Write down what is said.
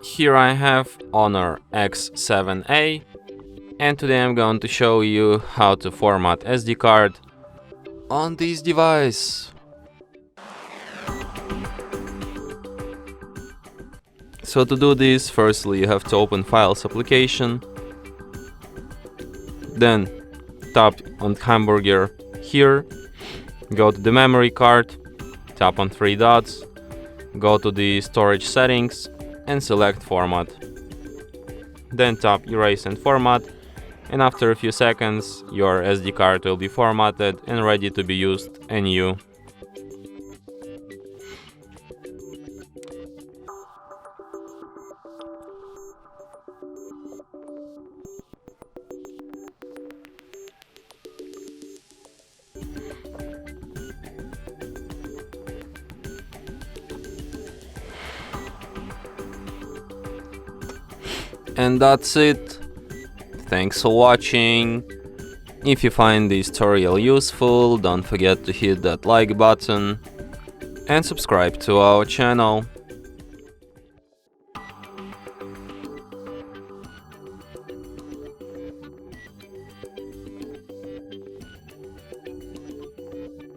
Here I have HONOR X7A, and today I'm going to show you how to format SD card on this device. So to do this, firstly you have to open Files application, then tap on hamburger here, go to the memory card, tap on three dots, go to the storage settings and select format. Then tap erase and format, and after a few seconds your SD card will be formatted and ready to be used anew. And that's it. Thanks for watching. If you find this tutorial useful, don't forget to hit that like button and subscribe to our channel.